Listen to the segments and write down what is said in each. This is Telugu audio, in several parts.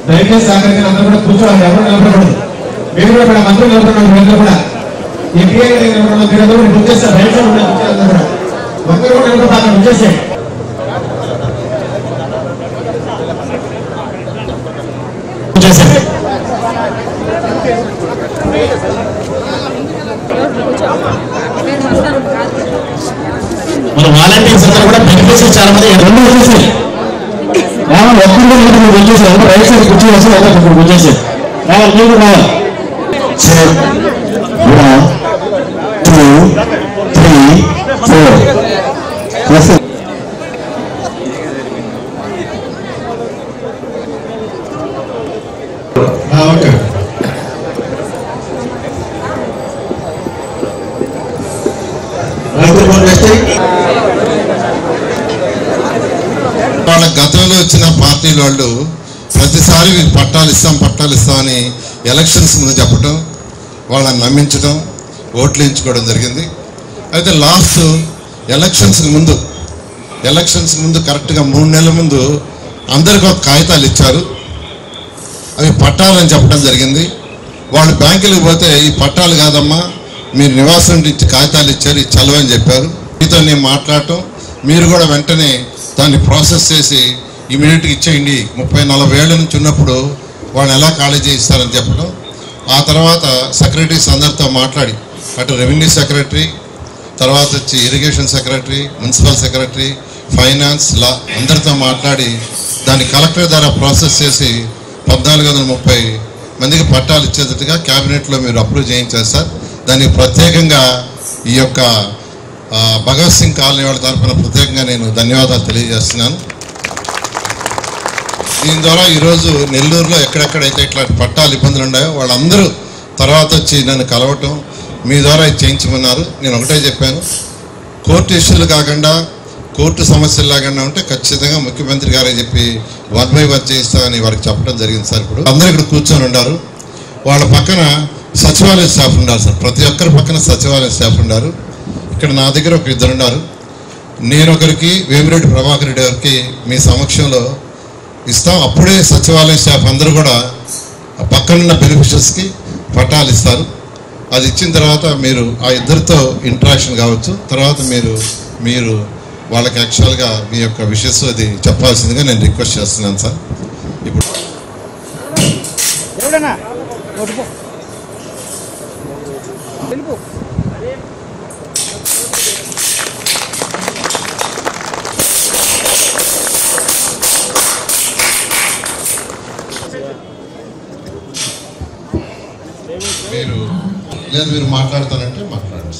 దయచేసి సహకరించి అందరూ కూడా కూర్చోవాలి, ఎవరు నిలబడకూడదు. మీరు కూడా ఇక్కడ మంత్రులు నిలబడడం, మీరందరూ కూడా ఈ పిఏ నిలబడడం, మీరందరూ కూడా బుక్ చేస్తారు. బయట కూడా ఒక్కరు కూడా నిలబడతారు, బుక్ చేసేయండి. మన వాలంటీర్స్ అందరూ కూడా బెనిఫిట్స్ చాలా మంది రెండు వచ్చేసి ఒక్కరు వచ్చేసారు. రైట్ సైడ్ కుర్చీ వేసి వచ్చేసారు. రావాలి, మీరు రావాలి. 1 2 3 4 ఓకే. వాళ్ళ గతంలో వచ్చిన పార్టీల వాళ్ళు ప్రతిసారి పట్టాలు ఇస్తామని ఎలక్షన్స్ ముందు చెప్పడం, వాళ్ళని నమ్మించడం, ఓట్లు వేయించుకోవడం జరిగింది. అయితే లాస్ట్ ఎలక్షన్స్ ముందు కరెక్ట్గా 3 నెలల ముందు అందరికీ ఒక కాగితాలు ఇచ్చారు. అవి పట్టాలని చెప్పడం జరిగింది. వాళ్ళు బ్యాంకులకు పోతే ఈ పట్టాలు కాదమ్మా, మీరు నివాసం ఇచ్చి కాగితాలు ఇచ్చారు, ఇది చలవని చెప్పారు. మీతో నేను మాట్లాడటం, మీరు కూడా వెంటనే దాన్ని ప్రాసెస్ చేసి ఇమీడియట్గా ఇచ్చేయండి. 30-40 ఏళ్ళ నుంచి ఉన్నప్పుడు వాళ్ళని ఎలా ఖాళీ చేయిస్తారని చెప్పడం. ఆ తర్వాత సెక్రటరీస్ అందరితో మాట్లాడి, అటు రెవెన్యూ సెక్రటరీ, తర్వాత వచ్చి irrigation secretary, municipal secretary, finance, law అందరితో మాట్లాడి దాన్ని కలెక్టర్ ద్వారా ప్రాసెస్ చేసి 1430 మందికి పట్టాలు ఇచ్చేటట్టుగా క్యాబినెట్లో మీరు అప్రూవ్ చేయించారు సార్. దానికి ప్రత్యేకంగా ఈ యొక్క భగత్ సింగ్ కాలనీ వాళ్ళ తరఫున ప్రత్యేకంగా నేను ధన్యవాదాలు తెలియజేస్తున్నాను. దీని ద్వారా ఈరోజు నెల్లూరులో ఎక్కడెక్కడైతే ఇట్లాంటి పట్టాలు ఇబ్బందులు ఉన్నాయో వాళ్ళందరూ తర్వాత వచ్చి నన్ను కలవటం, మీ ద్వారా ఇది చేయించమన్నారు. నేను ఒకటే చెప్పాను, కోర్టు ఇష్యూలు కాకుండా, కోర్టు సమస్యలు లేకుండా ఉంటే ఖచ్చితంగా ముఖ్యమంత్రి గారే చెప్పి 1 by 1 చేయిస్తామని వారికి చెప్పడం జరిగింది సార్. ఇప్పుడు అందరూ ఇక్కడ కూర్చొని ఉన్నారు. వాళ్ళ పక్కన సచివాలయ స్టాఫ్ ఉన్నారు సార్. ప్రతి ఒక్కరి పక్కన సచివాలయ స్టాఫ్ ఉన్నారు. ఇక్కడ నా దగ్గర ఒక 2 ఉన్నారు. నేను ఒకరికి, వేమిరెడ్డి ప్రభాకర్ రెడ్డి గారికి మీ సమక్షంలో ఇస్తాం. అప్పుడే సచివాలయ స్టాఫ్ అందరూ కూడా పక్కనున్న బెనిఫిషియర్స్కి పట్టాలు ఇస్తారు. అది ఇచ్చిన తర్వాత మీరు ఆ ఇద్దరితో ఇంటరాక్షన్ కావచ్చు. తర్వాత మీరు వాళ్ళకి యాక్చువల్గా మీ యొక్క విషయస్ అది చెప్పాల్సిందిగా నేను రిక్వెస్ట్ చేస్తున్నాను సార్. ఇప్పుడు మీరు మాట్లాడతానంటే మాట్లాడండి.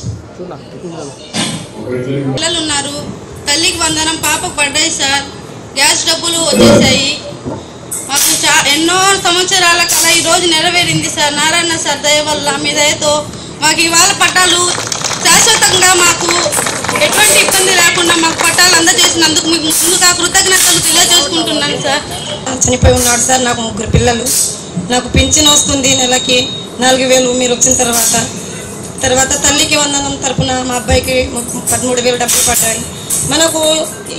పిల్లలు ఉన్నారు, తల్లికి వందనం పాపకు పడ్డాయి సార్. గ్యాస్ డబ్బులు వచ్చేసాయి. మాకు ఎన్నో సంవత్సరాల కళ ఈరోజు నెరవేరింది సార్. నారాయణ సార్ దయ వల్ల, మీ దయతో మాకు ఇవాళ పట్టాలు శాశ్వతంగా మాకు ఎటువంటి ఇబ్బంది లేకుండా మాకు పట్టాలు అందజేసినందుకు మీకు ముందుగా కృతజ్ఞతలు తెలియజేసుకుంటున్నాను సార్. చనిపోయి ఉన్నాడు సార్. నాకు 3 పిల్లలు. నాకు పింఛన్ వస్తుంది నెలకి 4000 మీరు వచ్చిన తర్వాత తల్లికి వందనం తరపున మా అబ్బాయికి 13,000 డబ్బులు పడ్డాయి. మనకు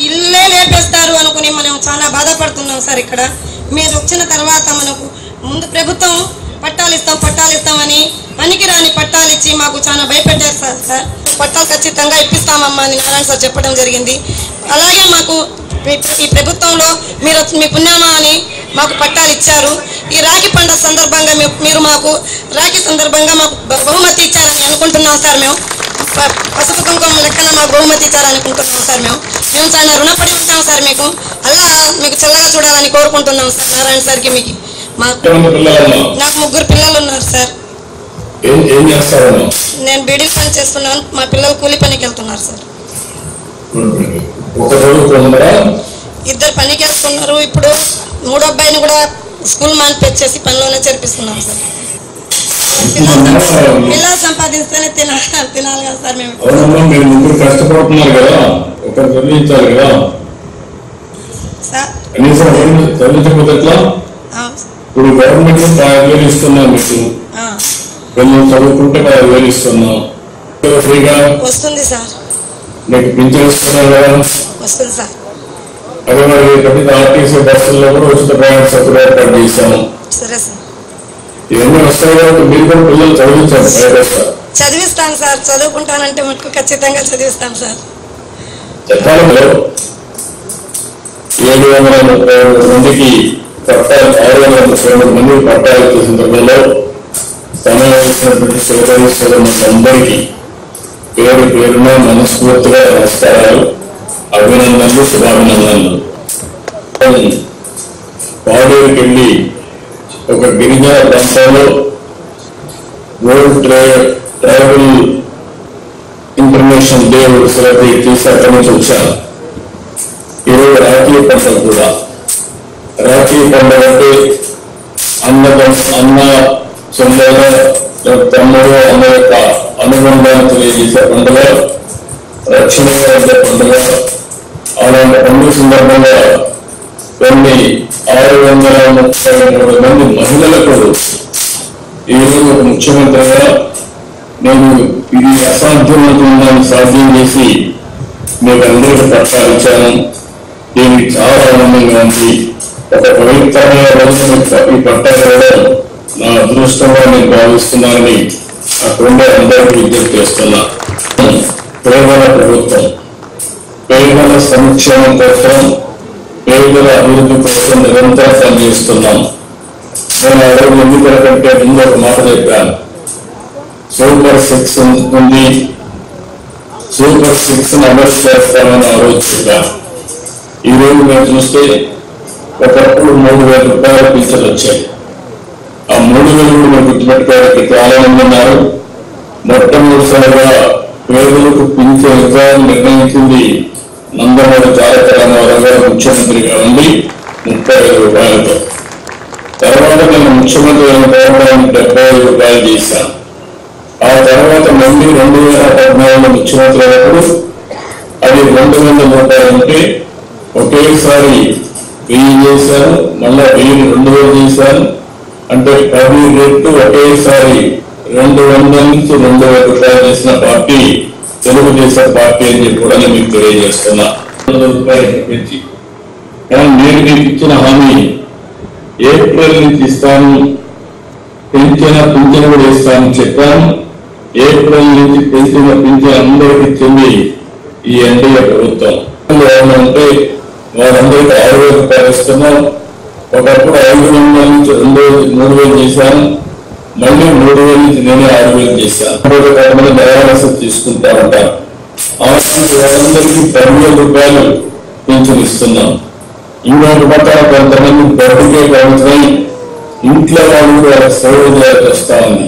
ఇల్లే లేపేస్తారు అనుకుని మనం చాలా బాధపడుతున్నాం సార్. ఇక్కడ మీరు వచ్చిన తర్వాత మనకు ముందు ప్రభుత్వం పట్టాలు ఇస్తామని పనికిరాని పట్టాలు ఇచ్చి మాకు చాలా భయపెట్టారు సార్. పట్టాలు ఖచ్చితంగా ఇప్పిస్తామమ్మా అని నారాయణ సార్ చెప్పడం జరిగింది. అలాగే మాకు ఈ ప్రభుత్వంలో మీ పుణ్యమా అని మాకు పట్టాలు ఇచ్చారు. ఈ రాఖీ పండుగ సందర్భంగా మీరు మాకు రాఖీ సందర్భంగా మాకు బహుమతి ఇచ్చారని అనుకుంటున్నాం సార్. మేము పసుపు కుంకుమ లెక్కన మాకు బహుమతి ఇచ్చారనుకుంటున్నాం సార్. మేము చాలా రుణపడి ఉంటాం సార్. మీకు చల్లగా చూడాలని కోరుకుంటున్నాం సార్. నారాయణ సార్కి మీకు నాకు 3 పిల్లలు ఉన్నారు సార్. నేను బీడీ పని చేస్తున్నాను. మా పిల్లలు కూలి పనికి వెళ్తున్నారు సార్. 2 పనికి వెళ్తున్నారు. ఇప్పుడు 3వ అబ్బాయిని కూడా స్కూల్ మానిపించేసి పనిలోనే చేర్పిస్తున్నాం సార్. పిల్లలు సంపాదిస్తేనే తినాలి కదా సార్. మేము కష్టపడుతున్నారు కదా, ఒకరు చదివించాలి కదా సార్. ఇప్పుడు గవర్నమెంట్ 5,000 ఇస్తున్నాం, మీకు కొంచెం చదువుకుంటే 5,000 ఇస్తున్నాం ఫ్రీగా వస్తుంది సార్. మీకు పింఛన్ ఇస్తున్నారు కదా, వస్తుంది సార్. అదే మరి ప్రతి ఆర్టీసీ బస్సుల్లో కూడా ఉచిత ప్రయాణ సౌకర్యం ఏర్పాటు చేశాము. సరే సార్. ఇవన్నీ వస్తాయి కాబట్టి మీరు కూడా పిల్లలు చదివించాలి. చదివిస్తాను సార్, చదువుకుంటానంటే మటుకు ఖచ్చితంగా చదివిస్తాం సార్. చట్టాలలో 732 మందికి పట్టాలు, 633 మందికి పట్టాలు ఇచ్చే సందర్భంలో సమావేశమైనటువంటి సోదరులందరికీ పేరు పేరున మనస్ఫూర్తిగా నమస్కారాలు, అభినందనలు, శుభాభినందనలు. పాడేరుకి వెళ్ళి ఒక గిరిజన ప్రాంతంలో world tribal international day celebrate చేసి అక్కడి నుంచి వచ్చాను. ఈరోజు రాఖీ పండుగ కూడా. రాఖీ పండుగ అంటే అన్న చెల్లెల తమ్ముడు అన్న యొక్క అనుబంధాన్ని తెలియజేసే పండుగ, రక్షణ పండుగ. అలాంటి పండుగ సందర్భంగా కొన్ని 633 మంది మహిళలకు ఈరోజు ఒక ముఖ్యమంత్రిగా నేను ఇది అసాధ్యమవుతుందని సాధ్యం చేసి మీకు అందరికీ పట్టాలు ఇచ్చాను. దీనికి చాలా ఆనందంగా ఉంది. ఒక పవిత్రమైన రోజు ఈ పట్టాలు ఇవ్వడం నా అదృష్టంగా నేను భావిస్తున్నానని అక్కడుండే అందరికీ విజ్ఞప్తి చేస్తున్నా. పేదల ప్రభుత్వం, పేదల సంక్షేమం కోసం, పేదల అభివృద్ధి కోసం నిరంతరం పనిచేస్తున్నాం. నేను 6 ఎన్నికల కంటే ముందు ఒక మాట చెప్పాను. సూపర్ 6 ఉంది, సూపర్ 6 అమలు చేస్తామని ఆలోచించాను. ఈరోజు మేము చూస్తే ఒకప్పుడు 3,000 రూపాయల పింఛన్లు వచ్చాయి. ఆ 3,000 కూడా మేము గుర్తుపెట్టుకోవడానికి చాలా మంది ఉన్నారు. మొట్టమొదటిసారిగా పేదలకు పింఛన్ ఇవ్వాలని నిర్ణయించింది నందమూరి తారక రామారావు గారు ముఖ్యమంత్రిగా ఉండి 30,000 రూపాయలతో. తర్వాత నేను ముఖ్యమంత్రి అయిన తర్వాత 75 రూపాయలు చేశాను. ఆ తర్వాత మళ్ళీ 2014 ముఖ్యమంత్రి అయినప్పుడు అది 200 రూపాయలు ఉంటే ఒకేసారి 1000 చేశాను. మళ్ళా 1000 2,000 చేశాను. అంటే 10 రెట్లు ఒకేసారి 200 నుంచి 2,000 రూపాయలు చేసిన పార్టీ తెలుగుదేశం పార్టీ అని చెప్పి కూడా నేను మీకు తెలియజేస్తున్నా. 200 రూపాయలు పెంచి, కానీ నేను మీకు ఇచ్చిన హామీ ఏప్రిల్ నుంచి ఇస్తాను, పింఛన్ కూడా ఇస్తాను చెప్పాను. ఏప్రిల్ నుంచి పెంచిన పింఛన్ అందరికీ చెంది ఈ ఎన్డీఏ ప్రభుత్వం అంటే వారందరికీ 6,000 రూపాయలు ఇస్తున్నాం. ఒకప్పుడు 500 నుంచి 3,000 చేశాను. మళ్ళీ 3,000 నుంచి నేనే 6,000 చేశాను. కొంతమంది డయాలసిస్ తీసుకుంటా ఉంటారు. వారందరికీ 10,000 రూపాయలు పింఛన్ ఇస్తున్నాం. ఇంకొక పట్ల కొంతమంది బడ్డీకే కావచ్చునై ఇంట్లో వాళ్ళు కూడా సేవ చేయాల్సి వస్తా ఉంది.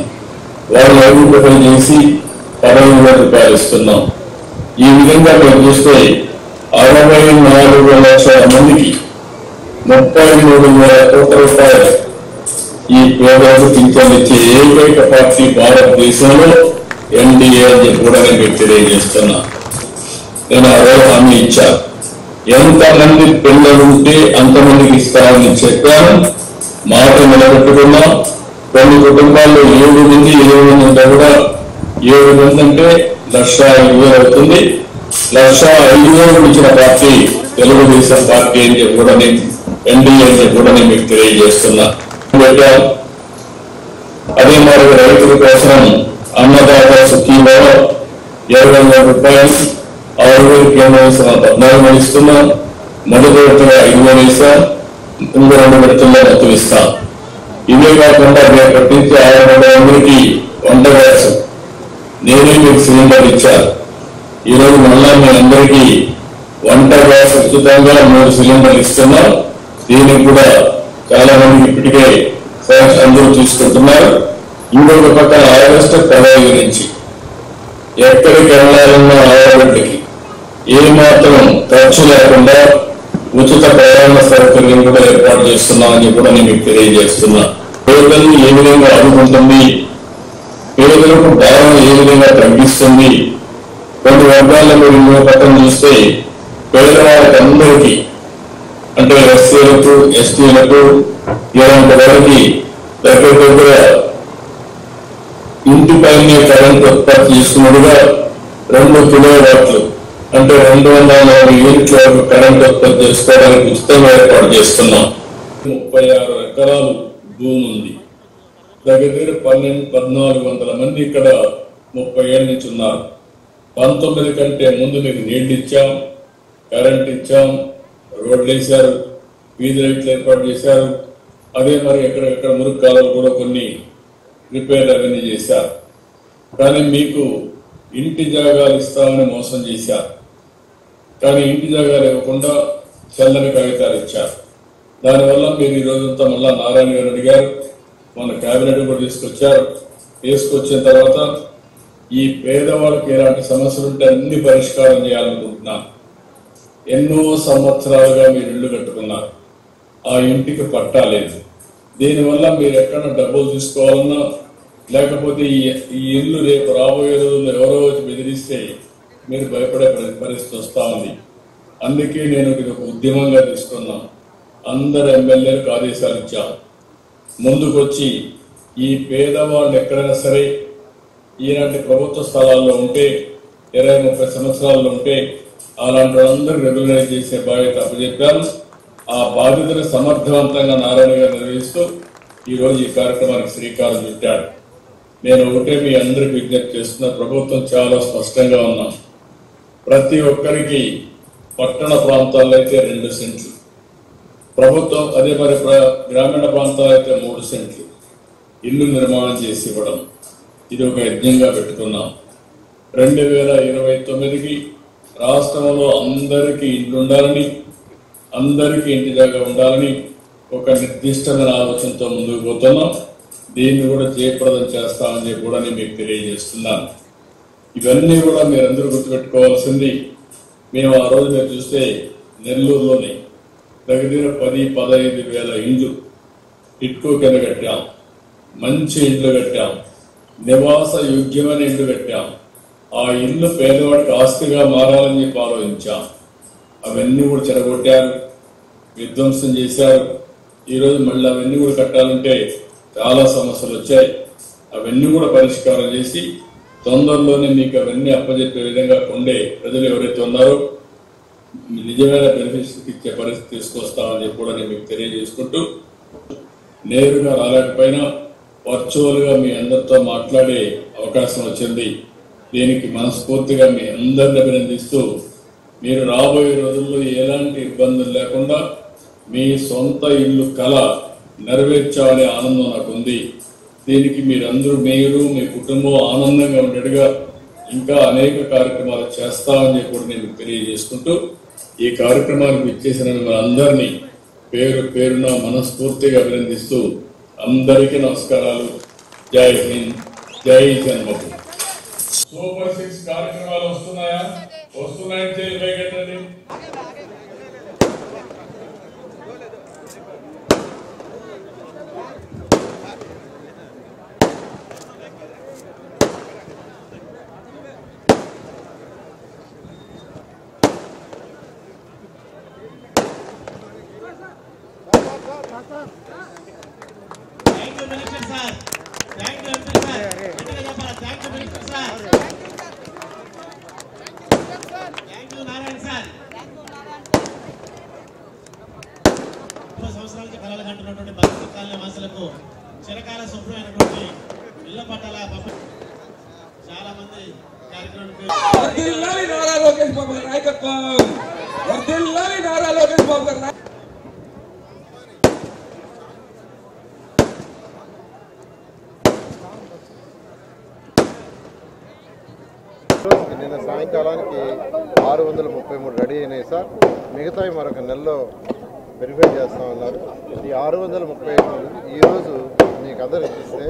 వాళ్ళు 5 రూపాయలు చేసి 15,000 రూపాయలు ఇస్తున్నాం. ఈ విధంగా మేము చూస్తే 64 లక్షల మందికి 33,000 కోట్ల రూపాయలు ఈ పేదలకు పింఛన్లు ఇచ్చే ఏకైక పార్టీ భారతదేశంలో ఎన్డీఏ అని కూడా నేను తెలియజేస్తున్నా. నేను అదే హామీ ఇచ్చాను. ఎంతమంది పిల్లలుంటే అంతమందికి ఇస్తామని చెప్పాను. మాట నిలబెట్టుకున్నా. కొన్ని కుటుంబాల్లో 7 మంది 8 మంది ఉంటే కూడా 7 మంది అంటే 1,05,000 అవుతుంది. 1,05,000 ఇచ్చిన పార్టీ తెలుగుదేశం పార్టీ అని చెప్పి కూడా నేను ఎన్డీఏ అని కూడా నేను మీకు తెలియజేస్తున్నా. అదే మరి రైతుల కోసం అన్నదాత సుఖీభవ 20,000 రూపాయలు 6,000 కేంద్రం ఇస్తున్నా. 14,000 ఇస్తున్నాం. మొదటి విడతగా 5,000 ఇస్తాం. ఇంకో 2 విడతల్లో మొత్తం ఇస్తాం. ఇవే కాకుండా రేపటి నుంచి 600 మందికి వంట గ్యాస్ నేనే మీకు సిలిండర్ ఇచ్చాను. ఈరోజు మళ్ళా మీ అందరికీ వంట గ్యాస్ ఉచితంగా 3 సిలిండర్లు ఇస్తున్నాం. దీనికి కూడా చాలా మంది ఇప్పటికే అందరూ తీసుకుంటున్నారు. ఇంకొక పక్కన ఆగస్టు 15 నుంచి ఎక్కడికి వెళ్ళాలన్న ఆడబిడ్డకి ఏమాత్రం ఖర్చు లేకుండా ఉచిత ప్రయాణ సౌకర్యం కూడా ఏర్పాటు చేస్తున్నామని కూడా నేను మీకు తెలియజేస్తున్నా. పేదలను ఏ విధంగా ఆదుకుంటుంది, పేదలకు భారం ఏ విధంగా తగ్గిస్తుంది. కొన్ని వర్గాల్లో మీరు ఇంకో పక్కన చూస్తే పేదవాళ్ళకి అందరికీ అంటే ఎస్సీలకు ఎస్టీలకు ఇలాంటి వారికి దగ్గర ఇంటిపైనే కరెంట్ ఉత్పత్తి చేసుకున్నట్టుగా 2 కిలోవాట్లు అంటే 240 యూనిట్ల వరకు కరెంట్ ఉత్పత్తి చేసుకోవడానికి ఉచితంగా ఏర్పాటు చేస్తున్నాం. 36 ఎకరాలు భూమి ఉంది. దగ్గర 1400 మంది ఇక్కడ 30 ఏళ్ళ నుంచి ఉన్నారు. 19 కంటే ముందు మీకు నీళ్లు ఇచ్చాం, కరెంట్ ఇచ్చాం, రోడ్లు వేశారు, వీధి లైట్లు ఏర్పాటు చేశారు. అదే మరి ఎక్కడెక్కడ మురుగు కాలువలు కూడా కొన్ని రిపేర్ అవన్నీ చేశారు. కానీ మీకు ఇంటి జాగాలు ఇస్తామని మోసం చేశారు. కానీ ఇంటి జాగాలు ఇవ్వకుండా చల్లని కాగితాలు ఇచ్చారు. దానివల్ల మీరు ఈ రోజంతా మళ్ళా నారాయణ గారు అడిగారు, మన కేబినెట్ కూడా తీసుకొచ్చిన తర్వాత ఈ పేదవాళ్ళకి ఎలాంటి సమస్యలు ఉంటే అన్ని పరిష్కారం చేయాలనుకుంటున్నాను. ఎన్నో సంవత్సరాలుగా మీరు ఇల్లు కట్టుకున్నారు, ఆ ఇంటికి పట్టా లేదు. దీనివల్ల మీరు ఎక్కడ డబ్బులు తీసుకోవాలన్నా లేకపోతే ఈ ఇల్లు రేపు రాబోయే రోజుల్లో ఎవరో వచ్చి బెదిరిస్తే మీరు భయపడే పరిస్థితి వస్తూ ఉంది. అందుకే నేను ఇది ఒక ఉద్యమంగా తీసుకున్నాను. అందరు ఎమ్మెల్యేలకు ఆదేశాలు ఇచ్చాను, ముందుకొచ్చి ఈ పేదవాళ్ళు ఎక్కడైనా సరే ఈనాటి ప్రభుత్వ స్థలాల్లో ఉంటే 20-30 సంవత్సరాల్లో ఉంటే అలాంటి వాళ్ళందరూ రెగ్యులరైజ్ చేసే బాధ్యత అప్పచెప్పాను. ఆ బాధ్యతను సమర్థవంతంగా నారాయణ గారు నిర్వహిస్తూ ఈరోజు ఈ కార్యక్రమానికి శ్రీకారం చుట్టాడు. నేను ఒకటే మీ అందరికి విజ్ఞప్తి చేస్తున్న, ప్రభుత్వం చాలా స్పష్టంగా ఉన్నాం. ప్రతి ఒక్కరికి పట్టణ ప్రాంతాల్లో అయితే 2 సెంట్లు, ప్రభుత్వం అదే మరి గ్రామీణ ప్రాంతాల్లో అయితే 3 సెంట్లు ఇల్లు నిర్మాణం చేసి ఇవ్వడం, ఇది ఒక యజ్ఞంగా పెట్టుకున్నాం. 2029కి రాష్ట్రంలో అందరికీ ఇల్లు ఉండాలని, అందరికీ ఇంటి జాగా ఉండాలని ఒక నిర్దిష్టమైన ఆలోచనతో ముందుకు పోతున్నాం. దీన్ని కూడా జయప్రదం చేస్తామని చెప్పి కూడా నేను మీకు తెలియజేస్తున్నాను. ఇవన్నీ కూడా మీరందరూ గుర్తుపెట్టుకోవాల్సింది. మేము ఆ రోజు మీరు చూస్తే నెల్లూరులోని దగ్గర 10-15 వేల ఇండ్లు టిట్కో కింద కట్టాం, మంచి ఇండ్లు కట్టాం, నివాస యోగ్యమైన ఇండ్లు కట్టాం. ఆ ఇల్లు పేదవాడికి ఆస్తిగా మారాలని చెప్పి ఆలోచించాం. అవన్నీ కూడా చెడగొట్టారు, విధ్వంసం చేశారు. ఈరోజు మళ్ళీ అవన్నీ కూడా కట్టాలంటే చాలా సమస్యలు వచ్చాయి. అవన్నీ కూడా పరిష్కారం చేసి తొందరలోనే మీకు అవన్నీ అప్పచెప్పే విధంగా ఉండే ప్రజలు ఎవరైతే ఉన్నారో నిజమైన బెనిఫిట్స్ ఇచ్చే పరిస్థితి తీసుకొస్తామని చెప్పి కూడా నేను మీకు తెలియజేసుకుంటూ, నేరుగా రాలేకపోయినా వర్చువల్ గా మీ అందరితో మాట్లాడే అవకాశం వచ్చింది. దీనికి మనస్ఫూర్తిగా మీ అందరిని అభినందిస్తూ, మీరు రాబోయే రోజుల్లో ఎలాంటి ఇబ్బందులు లేకుండా మీ సొంత ఇల్లు కళ నెరవేర్చాలనే ఆనందం నాకు ఉంది. దీనికి మీరందరూ, మీరు మీ కుటుంబం ఆనందంగా ఉండేట్టుగా ఇంకా అనేక కార్యక్రమాలు చేస్తామని చెప్పి కూడా నేను తెలియజేసుకుంటూ, ఈ కార్యక్రమానికి ఇచ్చేసిన మనందరినీ పేరు పేరున మనస్ఫూర్తిగా అభినందిస్తూ అందరికీ నమస్కారాలు. జై హింద్, జై జన్మభూమి. సూపర్ 6 కార్యక్రమాలు వస్తున్నాయా? వస్తున్నాయంటే ఇవ్వగట్టండి. సంవత్సరాలకి కళలు కంటున్నటువంటి భక్తి కాలనీ వాసులకు చిరకాల శుభ్రమైనటువంటి ఇళ్ల పట్టాల చాలా మంది నిన్న సాయంకాలానికి 633 రెడీ అయినాయి సార్. మిగతావి మరొక నెలలో వెరిఫై చేస్తామన్నారు. ఈ 635 ఈరోజు మీకు అందరూ ఇస్తే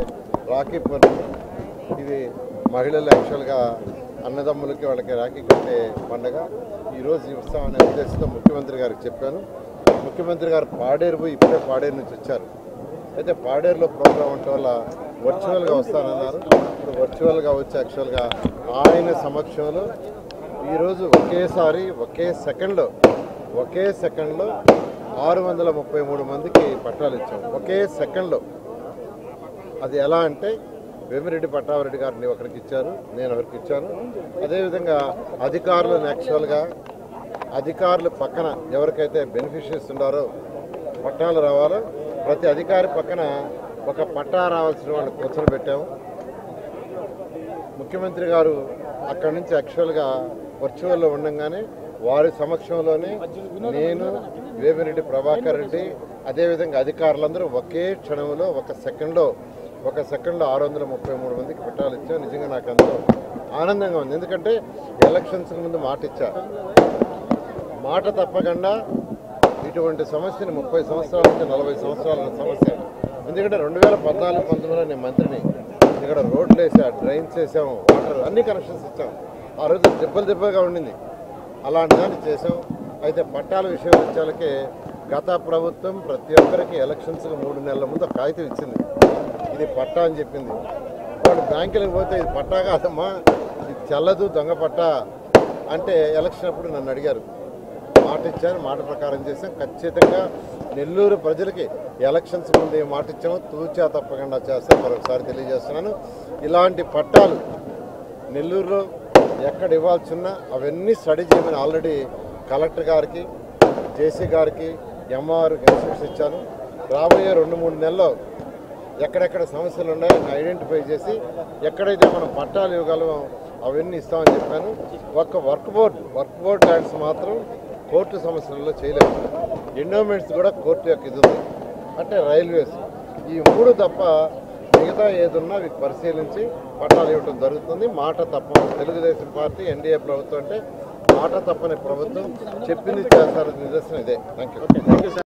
రాఖీ పౌర్ణమి, ఇది మహిళలు యాక్చువల్గా అన్నదమ్ములకి వాళ్ళకి రాఖీ కట్టే పండుగ ఈరోజు ఇస్తామనే ఉద్దేశంతో ముఖ్యమంత్రి గారికి చెప్పాను. ముఖ్యమంత్రి గారు పాడేరు పోయి ఇప్పుడే పాడేరు నుంచి వచ్చారు. అయితే పాడేరులో ప్రోగ్రాం ఉండటం వల్ల వర్చువల్గా వస్తానన్నారు. ఇప్పుడు వర్చువల్గా వచ్చి యాక్చువల్గా ఆయన సమక్షంలో ఈరోజు ఒకేసారి ఒకే సెకండ్లో 633 మందికి పట్టాలు ఇచ్చాం. ఒకే సెకండ్లో. అది ఎలా అంటే వేమిరెడ్డి పట్టాభిరెడ్డి గారిని ఒకరికి ఇచ్చారు, నేను ఒకరికి ఇచ్చాను. అదేవిధంగా అధికారులను యాక్చువల్గా అధికారులు పక్కన ఎవరికైతే బెనిఫిషియరీస్ ఉన్నారో పట్టాలు రావాలో ప్రతి అధికారి పక్కన ఒక పట్టా రావాల్సిన వాళ్ళు కూర్చొని పెట్టాము. ముఖ్యమంత్రి గారు అక్కడి నుంచి యాక్చువల్గా వర్చువల్లో ఉండగానే వారి సమక్షంలోనే నేను, వేమిరెడ్డి ప్రభాకర్ రెడ్డి, అదేవిధంగా అధికారులందరూ ఒకే క్షణంలో ఒక సెకండ్లో 633 మందికి పట్టాలు ఇచ్చాం. నిజంగా నాకు ఎంతో ఆనందంగా ఉంది. ఎందుకంటే ఎలక్షన్స్కి ముందు మాట ఇచ్చా, మాట తప్పకుండా ఇటువంటి సమస్యని 30 సంవత్సరాల నుంచి 40 సంవత్సరాల సమస్య. ఎందుకంటే 2014-19లో నేను మంత్రిని, ఇక్కడ రోడ్లు వేసా, డ్రైన్స్ వేసాము, వాటర్ అన్ని కనెక్షన్స్ ఇచ్చాం. ఆ రోజు దెబ్బగా ఉండింది, అలాంటి దాన్ని చేసాం. అయితే పట్టాల విషయం వచ్చేలకే గత ప్రభుత్వం ప్రతి ఒక్కరికి ఎలక్షన్స్కి 3 నెలల ముందు కాగితం ఇచ్చింది, ఇది పట్టా అని చెప్పింది. వాళ్ళు బ్యాంకులకు పోతే ఇది పట్టా కాదమ్మా, ఇది చెల్లదు, దొంగ పట్టా అంటే ఎలక్షన్ అప్పుడు నన్ను అడిగారు. మాట ఇచ్చాను, మాట ప్రకారం చేసాం. ఖచ్చితంగా నెల్లూరు ప్రజలకి ఎలక్షన్స్ ముందు ఏ మాట ఇచ్చామో తూచా తప్పకుండా చేస్తాం. మరొకసారి తెలియజేస్తున్నాను, ఇలాంటి పట్టాలు నెల్లూరులో ఎక్కడ ఇవ్వాల్సి ఉన్నా అవన్నీ స్టడీ చేయమని ఆల్రెడీ కలెక్టర్ గారికి, జేసీ గారికి, ఎంఆర్కి ఇన్స్ట్రక్షన్స్ ఇచ్చాను. రాబోయే 2-3 నెలల్లో ఎక్కడెక్కడ సమస్యలు ఉన్నాయో ఐడెంటిఫై చేసి ఎక్కడైతే మనం పట్టాలు ఇవ్వగలమో అవన్నీ ఇస్తామని చెప్పాను. ఒక్క వర్క్ బోర్డ్ ల్యాండ్స్ మాత్రం కోర్టు సమస్యలలో చేయలేము. ఎండోమెంట్స్ కూడా కోర్టు యొక్క ఇది ఉంది, అంటే రైల్వేస్. ఈ 3 తప్ప మిగతా ఏదున్నా వీటి పరిశీలించి పట్టాలు ఇవ్వడం జరుగుతుంది. మాట తప్ప తెలుగుదేశం పార్టీ ఎన్డీఏ ప్రభుత్వం అంటే మాట తప్పని ప్రభుత్వం, చెప్పింది చేస్తారని నిదర్శనం ఇదే. Thank you.